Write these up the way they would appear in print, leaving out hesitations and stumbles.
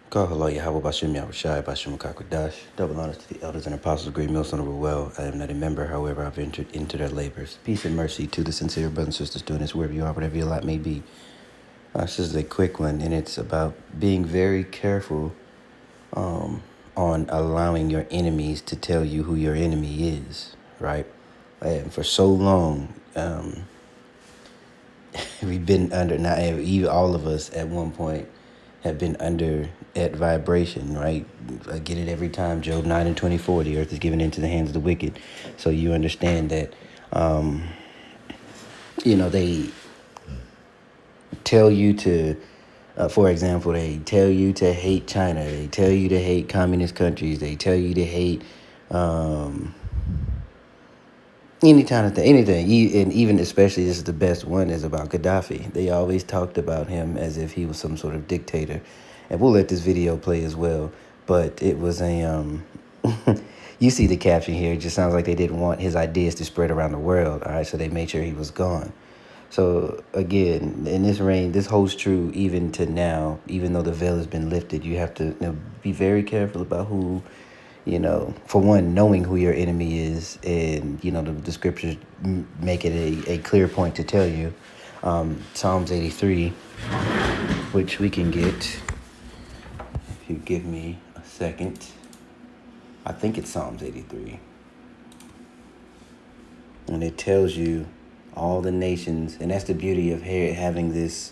God, hello, Yahweh Bashim Yahushai Bashim Kakwadash. Double honors to the elders and apostles, great millstone of the well. I am not a member, however, I've entered into their labors. Peace and mercy to the sincere brothers and sisters doing this wherever you are, whatever your lot may be. This is a quick one, and it's about being very careful on allowing your enemies to tell you who your enemy is, right? And for so long, we've been under, now even all of us at one point have been under that vibration, right? I get it every time. Job 9:24, the earth is given into the hands of the wicked. So you understand that, they tell you to, for example, they tell you to hate China. They tell you to hate communist countries. They tell you to hate any kind of thing, anything. And even especially, this is the best one, is about Gaddafi. They always talked about him as if he was some sort of dictator. And we'll let this video play as well. But it was a, you see the caption here. It just sounds like they didn't want his ideas to spread around the world. All right, so they made sure he was gone. So again, in this reign, this holds true even to now. Even though the veil has been lifted, you have to be very careful about who, for one, knowing who your enemy is. And, the scriptures make it a clear point to tell you. Psalms 83, which we can get. If you give me a second. I think it's Psalms 83. And it tells you all the nations. And that's the beauty of having this,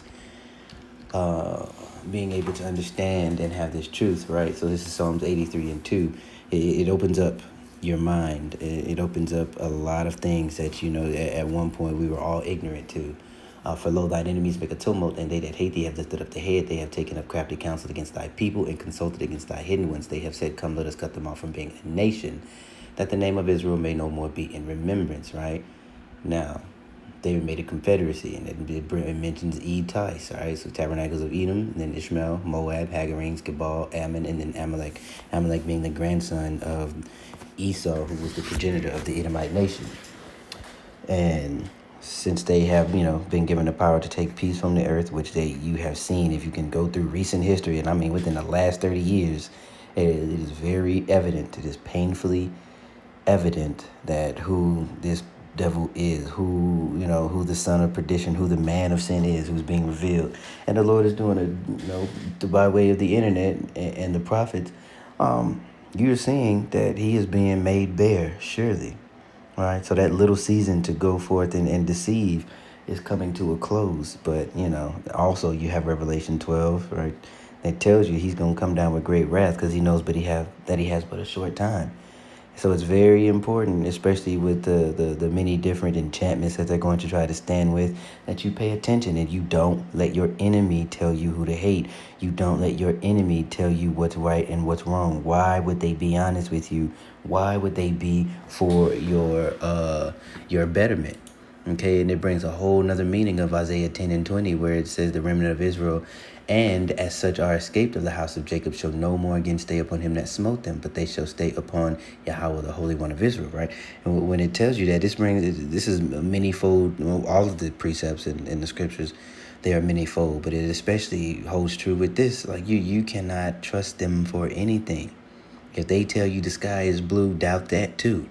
being able to understand and have this truth, right? So this is Psalms 83 and 2. It opens up your mind. It opens up a lot of things that, at one point we were all ignorant to. For lo, thine enemies make a tumult, and they that hate thee have lifted up the head. They have taken up crafty counsel against thy people and consulted against thy hidden ones. They have said, come, let us cut them off from being a nation, that the name of Israel may no more be in remembrance, right? Now, David made a confederacy, and it mentions Tice, all right? So tabernacles of Edom, and then Ishmael, Moab, Hagarenes, Gebal, Ammon, and then Amalek. Amalek being the grandson of Esau, who was the progenitor of the Edomite nation. And since they have, been given the power to take peace from the earth, which you have seen, if you can go through recent history, and I mean within the last 30 years, it is very evident, it is painfully evident that who this devil is, who the son of perdition, who the man of sin is, who's being revealed. And the Lord is doing it, by way of the internet and the prophets. You're seeing that he is being made bare, surely. All right, so that little season to go forth and deceive is coming to a close. But, also you have Revelation 12, right? That tells you he's going to come down with great wrath because he knows that he has but a short time. So it's very important, especially with the many different enchantments that they're going to try to stand with, that you pay attention and you don't let your enemy tell you who to hate. You don't let your enemy tell you what's right and what's wrong. Why would they be honest with you? Why would they be for your betterment? Okay, and it brings a whole nother meaning of Isaiah 10 and 20, where it says the remnant of Israel, and as such are escaped of the house of Jacob, shall no more again stay upon him that smote them, but they shall stay upon Yahweh, the Holy One of Israel, right? And when it tells you that, this is many-fold. All of the precepts in the scriptures, they are many-fold, but it especially holds true with this. Like you cannot trust them for anything. If they tell you the sky is blue, doubt that too.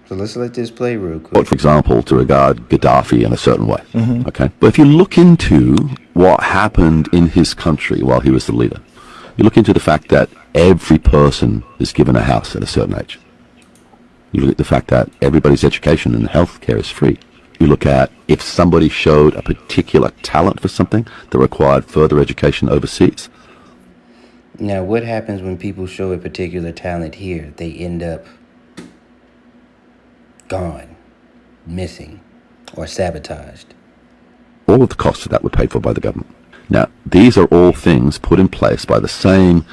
So let's let this play real quick. For example, to regard Gaddafi in a certain way. Mm-hmm. Okay. But if you look into what happened in his country while he was the leader, you look into the fact that every person is given a house at a certain age. You look at the fact that everybody's education and healthcare is free. You look at if somebody showed a particular talent for something that required further education overseas. Now, what happens when people show a particular talent here? They end up gone, missing, or sabotaged. All of the costs of that were paid for by the government. Now, these are all things put in place by the same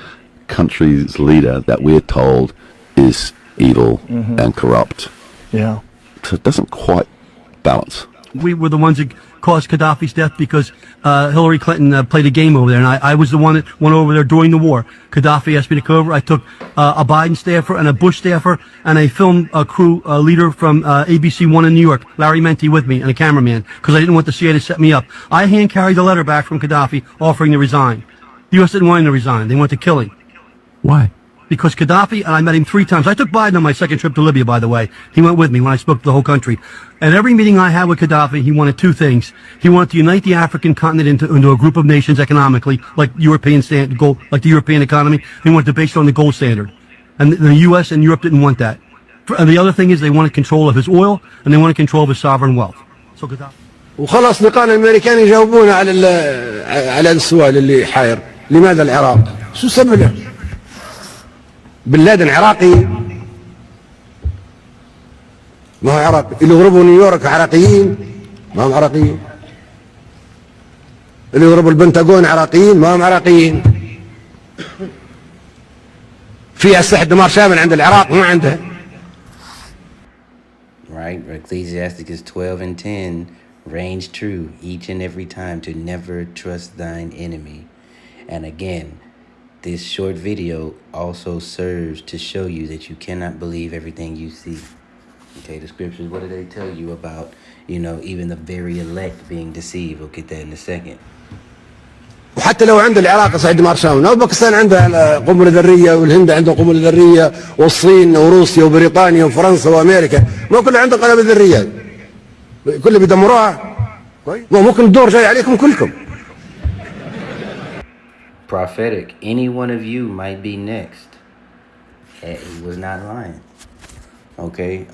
country's leader that we're told is evil and corrupt. Yeah. So it doesn't quite balance. We were the ones that caused Gaddafi's death because Hillary Clinton played a game over there, and I was the one that went over there during the war. Gaddafi asked me to come over. I took a Biden staffer and a Bush staffer and a film crew leader from ABC One in New York, Larry Menti, with me, and a cameraman, because I didn't want the CIA to set me up. I hand-carried the letter back from Gaddafi offering to resign. The U.S. didn't want him to resign. They wanted to kill him. Why? Because Gaddafi, and I met him 3 times. I took Biden on my second trip to Libya, by the way. He went with me when I spoke to the whole country. At every meeting I had with Gaddafi, he wanted 2 things. He wanted to unite the African continent into a group of nations economically, like like the European economy. He wanted to base it on the gold standard. And the U.S. and Europe didn't want that. And the other thing is they wanted control of his oil, and they wanted control of his sovereign wealth. So Gaddafi. وخلاص لقانا الامريكان يجاوبونا على السؤال اللي حاير. لماذا العراق؟ شو سببه؟ بن لادن عراقي، ما هو عراقي. اللي هربوا نيويورك عراقيين، ما هم عراقيين. اللي هربوا البنتاغون عراقيين، ما هم عراقيين. في أسلحة دمار شامل عند العراق ما عندها. Right? Ecclesiasticus 12 and 10 reigns true each and every time to never trust thine enemy. And again, this short video also serves to show you that you cannot believe everything you see. Okay, the scriptures, what do they tell you about, even the very elect being deceived? We'll get that in a second. وحتى لو عند العراق صعيد دمار شامل، أو باكستان عندها قنبلة ذرية، والهند عندها قنبلة ذرية، والصين وروسيا وبريطانيا وفرنسا وأمريكا، ما كله عنده قنابل ذرية. كله بيدمروها. ممكن الدور جاي عليكم كلكم. Prophetic, any one of you might be next. He was not lying. Okay,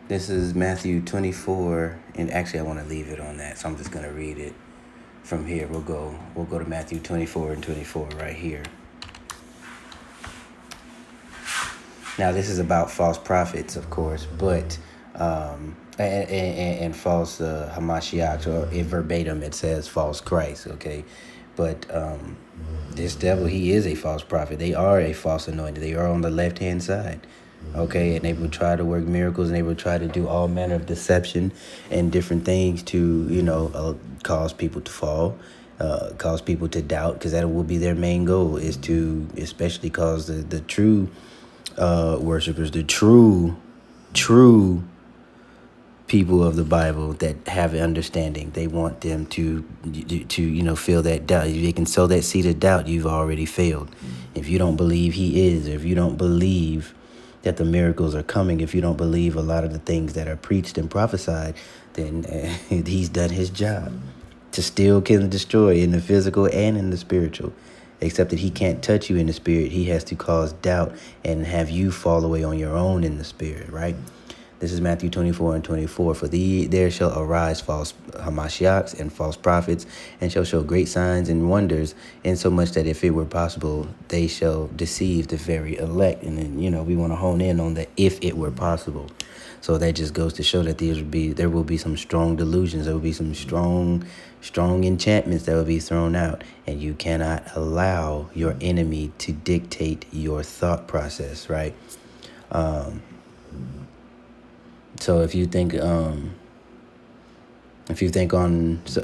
this is Matthew 24, and actually I want to leave it on that, so I'm just going to read it from here. We'll go to Matthew 24 and 24 right here. Now this is about false prophets, of course, but and false Hamashiach, or in verbatim it says false Christ. Okay, but this devil, he is a false prophet. They are a false anointed. They are on the left hand side. Okay, and they will try to work miracles, and they will try to do all manner of deception and different things to cause people to fall, cause people to doubt, because that will be their main goal, is to especially cause the true worshipers, the true people of the Bible that have an understanding. They want them to feel that doubt. If they can sow that seed of doubt, you've already failed. If you don't believe he is, or if you don't believe that the miracles are coming, if you don't believe a lot of the things that are preached and prophesied, then he's done his job to steal, kill, and destroy in the physical and in the spiritual. Except that he can't touch you in the spirit. He has to cause doubt and have you fall away on your own in the spirit, right? This is Matthew 24 and 24. For there shall arise false Hamashiachs and false prophets, and shall show great signs and wonders, insomuch that if it were possible, they shall deceive the very elect. And then, we want to hone in on the if it were possible. So that just goes to show that there will be some strong delusions. There will be some strong enchantments that will be thrown out. And you cannot allow your enemy to dictate your thought process, right? So if you think on,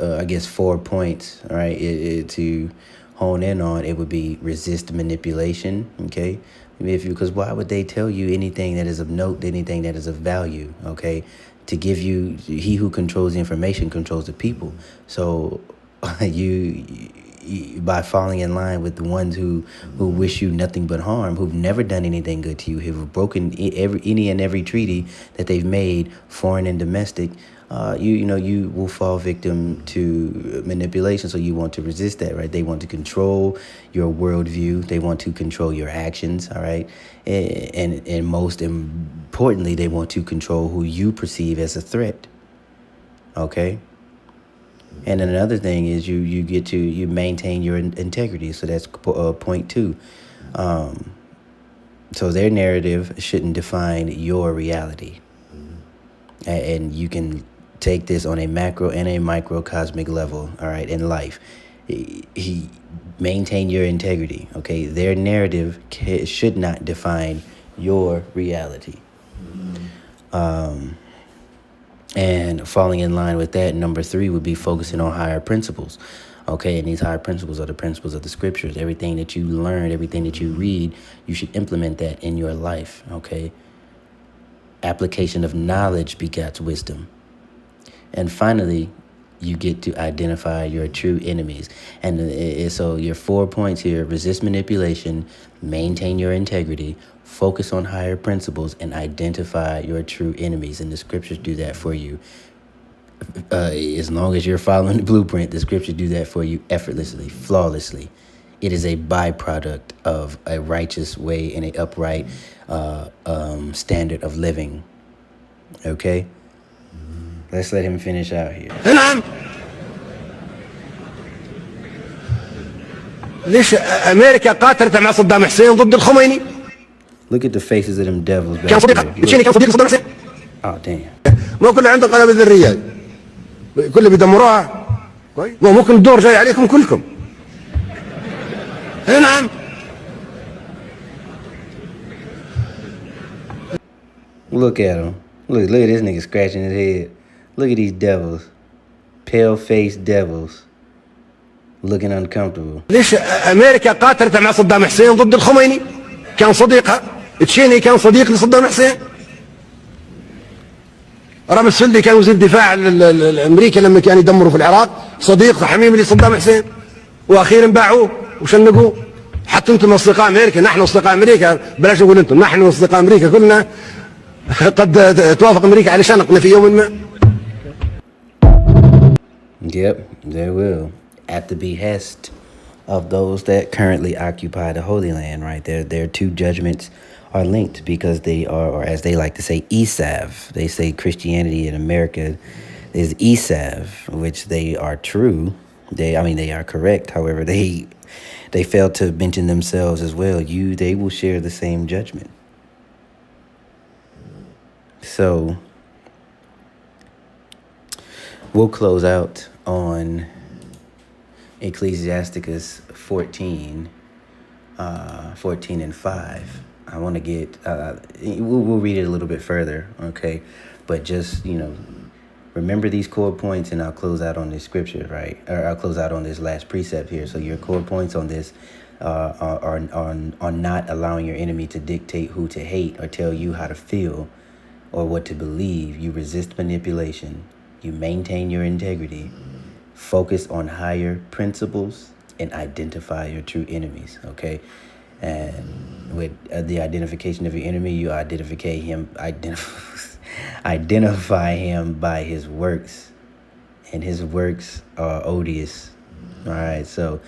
I guess 4 points, right, to hone in on, it would be resist manipulation. Okay, because why would they tell you anything that is of note, anything that is of value? Okay, to give you, he who controls the information controls the people. So you by falling in line with the ones who wish you nothing but harm, who've never done anything good to you, who've broken any and every treaty that they've made, foreign and domestic, you will fall victim to manipulation. So you want to resist that, right? They want to control your worldview. They want to control your actions, all right? And most importantly, they want to control who you perceive as a threat, okay? And then another thing is you maintain your integrity. So that's point 2. So their narrative shouldn't define your reality. And you can take this on a macro and a microcosmic level, all right, in life. He maintain your integrity, okay? Their narrative should not define your reality. And falling in line with that, number 3 would be focusing on higher principles. Okay, and these higher principles are the principles of the scriptures. Everything that you learn, everything that you read, you should implement that in your life, okay? Application of knowledge begets wisdom. And finally, you get to identify your true enemies. And so your 4 points here: resist manipulation, maintain your integrity, focus on higher principles, and identify your true enemies. And the scriptures do that for you. As long as you're following the blueprint, the scriptures do that for you effortlessly, flawlessly. It is a byproduct of a righteous way and an upright standard of living. Okay? Let's let him finish out here. نعم. ليش أمريكا قاتلت مع صدام حسين ضد الخميني؟ Look at the faces of them devils كان back صديق there. تشيني كان صديق صدام حسين. Oh, damn. مو كله عنده قنابل ذرية. كله بيدمروها. كويس. ممكن الدور جاي عليكم كلكم. نعم. Look at him. Look at this nigga scratching his head. Look at these devils. Pale-faced devils. Looking uncomfortable. ليش أمريكا قاتلت مع صدام حسين ضد الخميني؟ كان صديقها. تشيني كان صديق لصدام حسين. رامز سلدي كان وزير الدفاع الأمريكي لما كان يدمروا في العراق، صديق حميم لصدام حسين. وأخيرا باعوه وشنقوه. حتى أنتم أصدقاء أمريكا، نحن أصدقاء أمريكا، بلاش نقول أنتم، نحن أصدقاء أمريكا كلنا. قد توافق أمريكا على شنقنا في يوم ما. Yep, they will. At the behest of those that currently occupy the Holy Land, right? Their two judgments are linked because they are, or as they like to say, Esav. They say Christianity in America is Esav, which they are true. They are correct. However, they fail to mention themselves as well. They will share the same judgment. So we'll close out on Ecclesiasticus 14 and 5. I want to get, we'll read it a little bit further, okay? But just, remember these core points, and I'll close out on this scripture, right? Or I'll close out on this last precept here. So your core points on this are not allowing your enemy to dictate who to hate or tell you how to feel or what to believe. You resist manipulation. You maintain your integrity. Focus on higher principles and identify your true enemies, okay? And with the identification of your enemy, you identify him by his works, and his works are odious. All right, so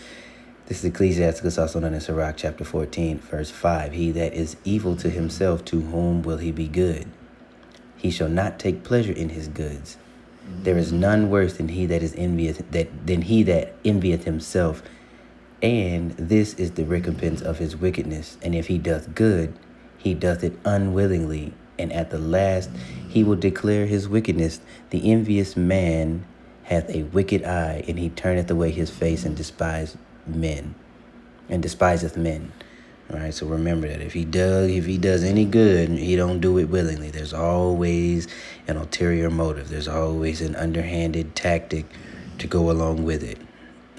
this is Ecclesiasticus, also known as Sirach, chapter 14, verse 5. He that is evil to himself, to whom will he be good? He shall not take pleasure in his goods. There is none worse than he that envieth himself, and this is the recompense of his wickedness. And if he doth good, he doth it unwillingly, and at the last he will declare his wickedness. The envious man hath a wicked eye, and he turneth away his face and despiseth men. All right, so remember that if he does any good, he don't do it willingly. There's always an ulterior motive. There's always an underhanded tactic to go along with it.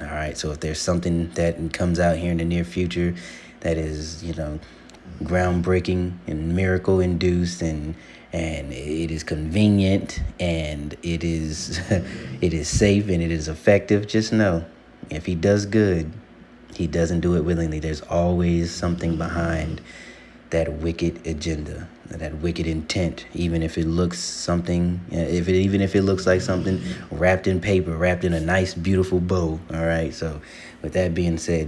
All right, so if there's something that comes out here in the near future that is, groundbreaking and miracle induced, and it is convenient, and it is it is safe, and it is effective, just know if he does good, he doesn't do it willingly. There's always something behind that wicked agenda, that wicked intent, even if it looks like something wrapped in paper, wrapped in a nice, beautiful bow. All right. So with that being said,